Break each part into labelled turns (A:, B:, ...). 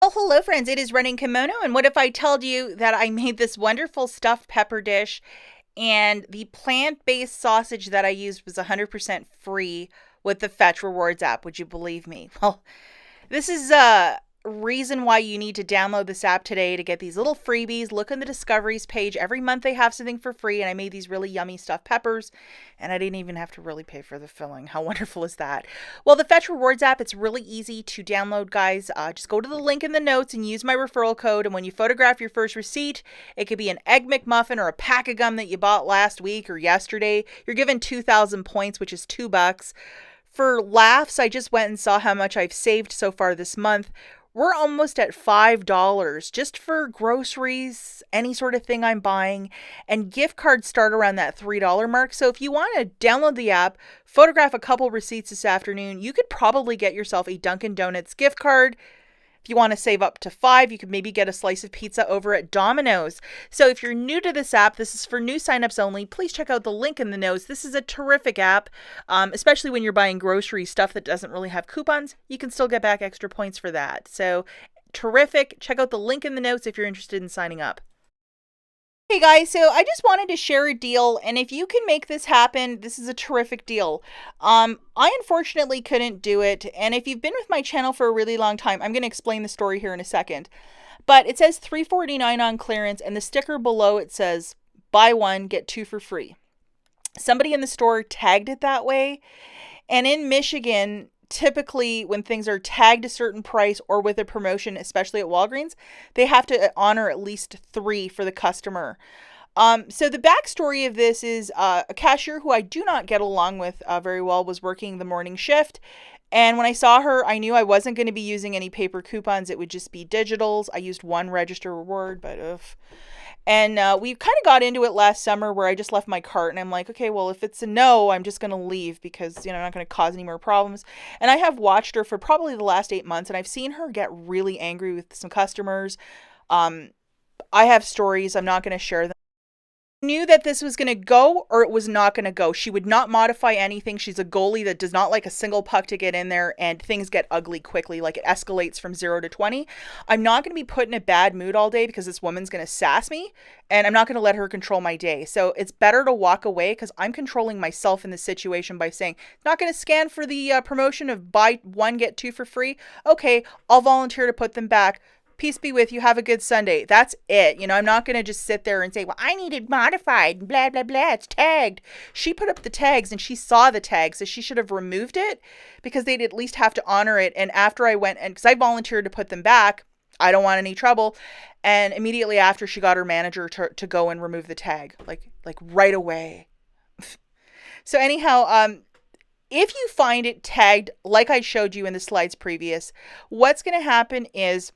A: Well, hello friends, it is Running Kimono, and what if I told you that I made this wonderful stuffed pepper dish and the plant-based sausage that I used was 100% free with the Fetch Rewards app? Would you believe me? Well, this is a reason why you need to download this app today to get these little freebies. Look on the discoveries page. Every month they have something for free, and I made these really yummy stuffed peppers, and I didn't even have to really pay for the filling. How wonderful is that? Well, the Fetch Rewards app, it's really easy to download, guys. Just go to the link in the notes and use my referral code, and when you photograph your first receipt, it could be an Egg McMuffin or a pack of gum that you bought last week or yesterday. You're given 2,000 points, which is $2. For laughs, I just went and saw how much I've saved so far this month. We're almost at $5 just for groceries, any sort of thing I'm buying, and gift cards start around that $3 mark. So if you want to download the app, photograph a couple receipts this afternoon, you could probably get yourself a Dunkin' Donuts gift card. If you want to save up to $5, you could maybe get a slice of pizza over at Domino's. So if you're new to this app, this is for new signups only. Please check out the link in the notes. This is a terrific app, especially when you're buying grocery stuff that doesn't really have coupons. You can still get back extra points for that. So terrific. Check out the link in the notes if you're interested in signing up. Hey guys, so I just wanted to share a deal, and if you can make this happen, this is a terrific deal. I unfortunately couldn't do it, and if you've been with my channel for a really long time, I'm going to explain the story here in a second. But it says $3.49 on clearance, and the sticker below it says buy one, get two for free. Somebody in the store tagged it that way, and in Michigan, typically when things are tagged a certain price or with a promotion, especially at Walgreens, they have to honor at least 3 for the customer. So the backstory of this is a cashier who I do not get along with very well was working the morning shift. And when I saw her, I knew I wasn't going to be using any paper coupons. It would just be digitals. I used one register reward, but And we kind of got into it last summer where I just left my cart and I'm like, okay, well, if it's a no, I'm just going to leave because, I'm not going to cause any more problems. And I have watched her for probably the last 8 months and I've seen her get really angry with some customers. I have stories. I'm not going to share them. Knew that this was going to go or it was not going to go. She would not modify anything. She's a goalie that does not like a single puck to get in there, and things get ugly quickly. Like, it escalates from 0 to 20. I'm not going to be put in a bad mood all day because this woman's going to sass me, and I'm not going to let her control my day. So it's better to walk away because I'm controlling myself in this situation by saying, not going to scan for the promotion of buy one, get two for free. Okay, I'll volunteer to put them back. Peace be with you. Have a good Sunday. That's it. I'm not going to just sit there and say, well, I need it modified, blah, blah, blah. It's tagged. She put up the tags and she saw the tags, so she should have removed it because they'd at least have to honor it. And after I went, and because I volunteered to put them back, I don't want any trouble. And immediately after, she got her manager to go and remove the tag, like right away. So anyhow, if you find it tagged, like I showed you in the slides previous, what's going to happen is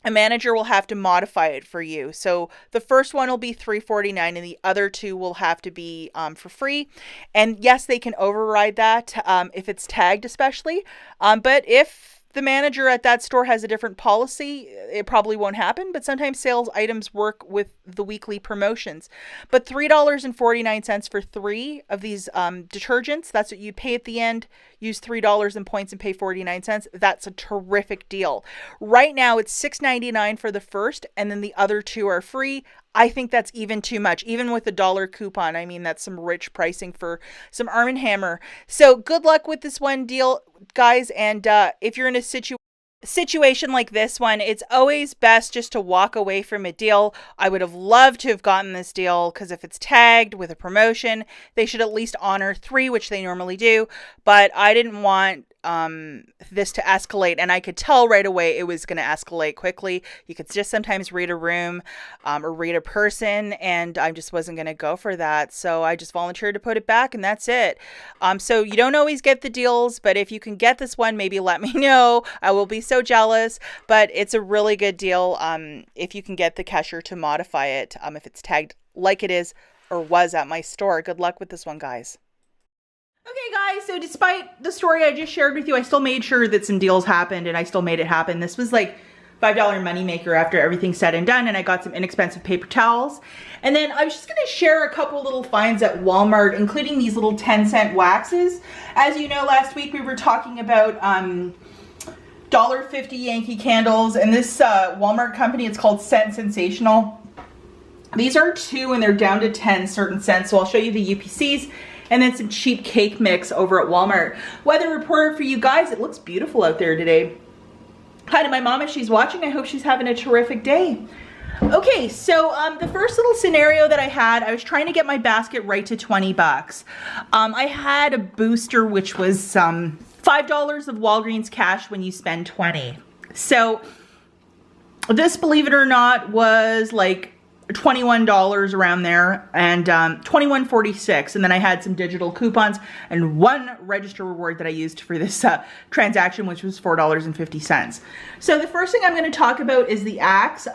A: a manager will have to modify it for you. So the first one will be $3.49 and the other two will have to be for free. And yes, they can override that if it's tagged especially. But if the manager at that store has a different policy, it probably won't happen. But sometimes sales items work with the weekly promotions. But $3.49 for 3 of these detergents, that's what you pay at the end. Use $3 in points and pay 49 cents. That's a terrific deal. Right now, it's $6.99 for the first, and then the other 2 are free. I think that's even too much, even with the dollar coupon. I mean, that's some rich pricing for some Arm & Hammer. So good luck with this one deal, guys. And if you're in a situation like this one, it's always best just to walk away from a deal. I would have loved to have gotten this deal because if it's tagged with a promotion, they should at least honor 3, which they normally do. But I didn't want this to escalate, and I could tell right away it was going to escalate quickly. You could just sometimes read a room or read a person, and I just wasn't going to go for that. So I just volunteered to put it back, and that's it. So you don't always get the deals, but if you can get this one, maybe let me know. I will be so jealous, but it's a really good deal if you can get the cashier to modify it if it's tagged like it is or was at my store. Good luck with this one, guys. Okay, guys, so despite the story I just shared with you, I still made sure that some deals happened, and I still made it happen. This was like $5 moneymaker after everything's said and done, and I got some inexpensive paper towels. And then I was just going to share a couple little finds at Walmart, including these little 10-cent waxes. As you know, last week we were talking about $1.50 Yankee candles, and this Walmart company, it's called Scent Sensational. These are 2 and they're down to 10 certain scents, so I'll show you the UPCs, and then some cheap cake mix over at Walmart. Weather report for you guys. It looks beautiful out there today. Hi to my mom if she's watching. I hope she's having a terrific day. Okay, so the first little scenario that I had, I was trying to get my basket right to 20 bucks. I had a booster which was $5 of Walgreens cash when you spend 20. So this, believe it or not, was like $21 around there, and $21.46, and then I had some digital coupons and 1 register reward that I used for this transaction, which was $4.50. So the first thing I'm going to talk about is the Axe.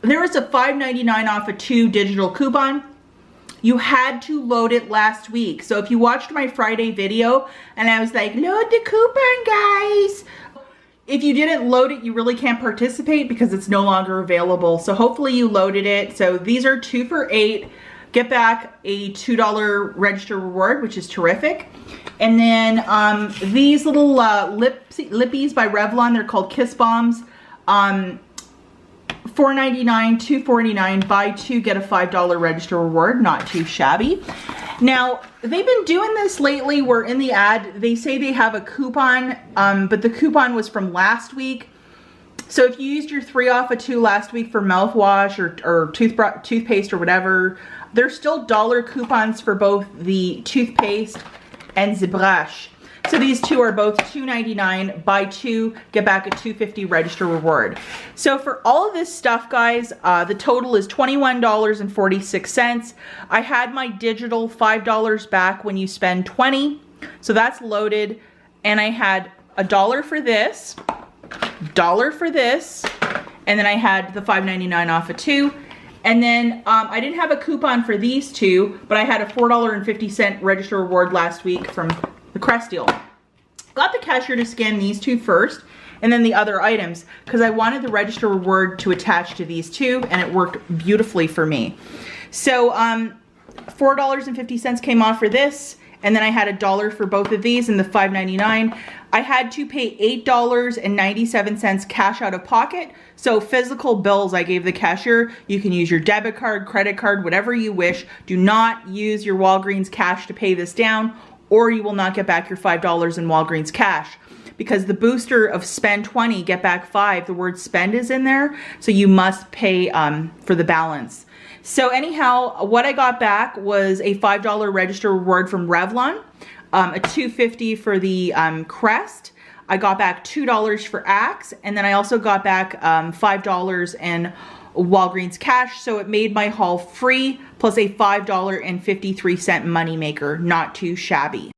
A: There was a $5.99 off a 2 digital coupon. You had to load it last week. So if you watched my Friday video and I was like, load the coupon, guys. If you didn't load it, you really can't participate because it's no longer available. So hopefully you loaded it. So these are 2 for $8. Get back a $2 register reward, which is terrific. And then these little lippies by Revlon, they're called Kiss Bombs. $4.99, $2.49, buy 2, get a $5 register reward, not too shabby. Now, they've been doing this lately where in the ad, they say they have a coupon, but the coupon was from last week. So if you used your 3 off a 2 last week for mouthwash or toothpaste or whatever, there's still dollar coupons for both the toothpaste and the brush. So these 2 are both $2.99, buy 2, get back a $2.50 register reward. So for all of this stuff, guys, the total is $21.46. I had my digital $5 back when you spend 20, so that's loaded. And I had $1 for this, $1 for this, and then I had the $5.99 off a 2. And then I didn't have a coupon for these 2, but I had a $4.50 register reward last week from the Crest deal. Got the cashier to scan these 2 first and then the other items because I wanted the register reward to attach to these 2, and it worked beautifully for me. So $4.50 came off for this, and then I had $1 for both of these and the $5.99. I had to pay $8.97 cash out of pocket. So physical bills I gave the cashier. You can use your debit card, credit card, whatever you wish. Do not use your Walgreens cash to pay this down, or you will not get back your $5 in Walgreens cash. Because the booster of spend 20, get back 5, the word spend is in there, so you must pay for the balance. So anyhow, what I got back was a $5 register reward from Revlon, a $2.50 for the Crest. I got back $2 for Axe, and then I also got back $5 in Walgreens cash, so it made my haul free, plus a $5.53 moneymaker. Not too shabby.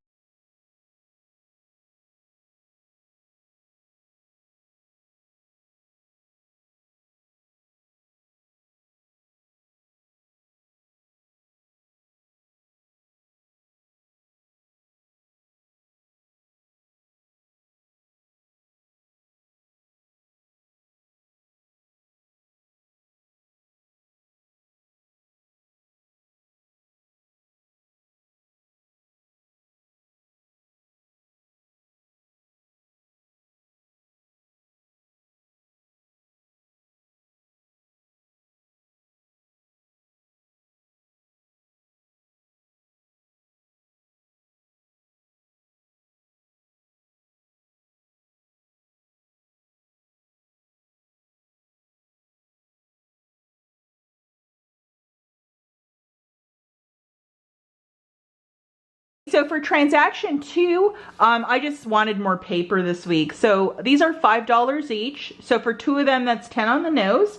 A: So for transaction 2, I just wanted more paper this week. So these are $5 each. So for 2 of them, that's 10 on the nose.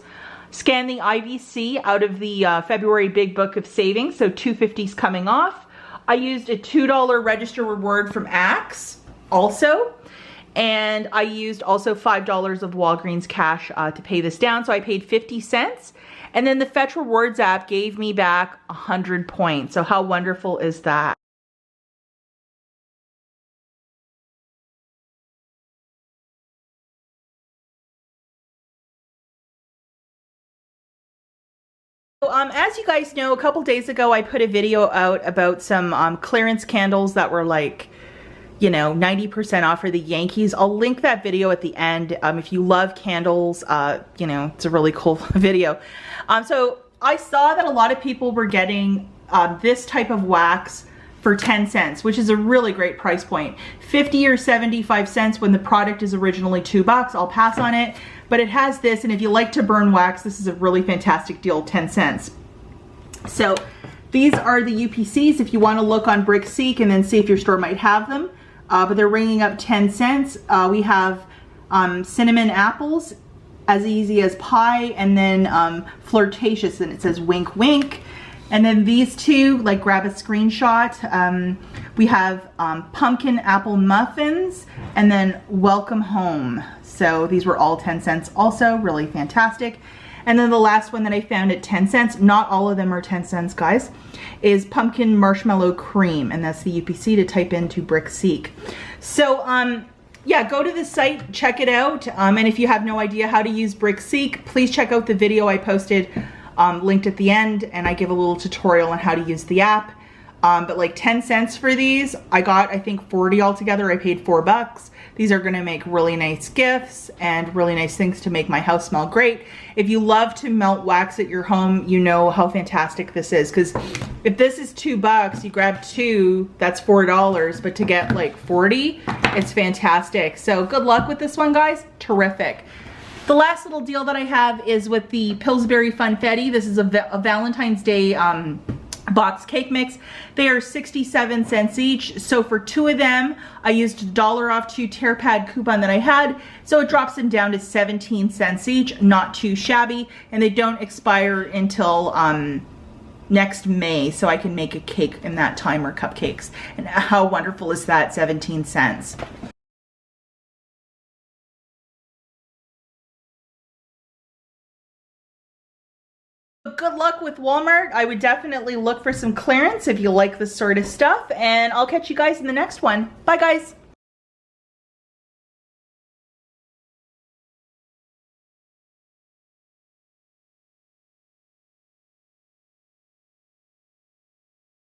A: Scan the IVC out of the February Big Book of Savings. So $2.50's coming off. I used a $2 register reward from Axe also. And I used also $5 of Walgreens cash to pay this down. So I paid 50 cents. And then the Fetch Rewards app gave me back 100 points. So how wonderful is that? As you guys know, a couple days ago I put a video out about some clearance candles that were like, you know, 90% off for the Yankees. I'll link that video at the end. If you love candles, you know, it's a really cool video. So I saw that a lot of people were getting this type of wax for 10 cents, which is a really great price point. 50 or 75 cents when the product is originally $2. I'll pass on it, but it has this, and if you like to burn wax, this is a really fantastic deal, 10 cents. So these are the UPCs if you want to look on BrickSeek and then see if your store might have them. But they're ringing up 10 cents. We have cinnamon apples, as easy as pie, and then flirtatious, and it says wink wink. And then these two, like, grab a screenshot. We have pumpkin apple muffins, and then welcome home. So these were all 10 cents also, really fantastic. And then the last one that I found at 10 cents, not all of them are 10 cents, guys, is pumpkin marshmallow cream. And that's the UPC to type into BrickSeek. So, yeah, go to the site, check it out. And if you have no idea how to use BrickSeek, please check out the video I posted, linked at the end. And I give a little tutorial on how to use the app. But like 10 cents for these, I got, I think, 40 altogether. I paid $4. These are gonna make really nice gifts and really nice things to make my house smell great. If you love to melt wax at your home, you know how fantastic this is. Because if this is $2, you grab two, that's $4. But to get like 40, it's fantastic. So good luck with this one, guys. Terrific. The last little deal that I have is with the Pillsbury Funfetti. This is a Valentine's Day box cake mix. They are 67 cents each. So for two of them, I used $1 off 2 TearPad coupon that I had. So it drops them down to 17 cents each, not too shabby. And they don't expire until next May. So I can make a cake in that time, or cupcakes. And how wonderful is that, 17 cents? Good luck with Walmart. I would definitely look for some clearance if you like this sort of stuff, and I'll catch you guys in the next one. Bye, guys.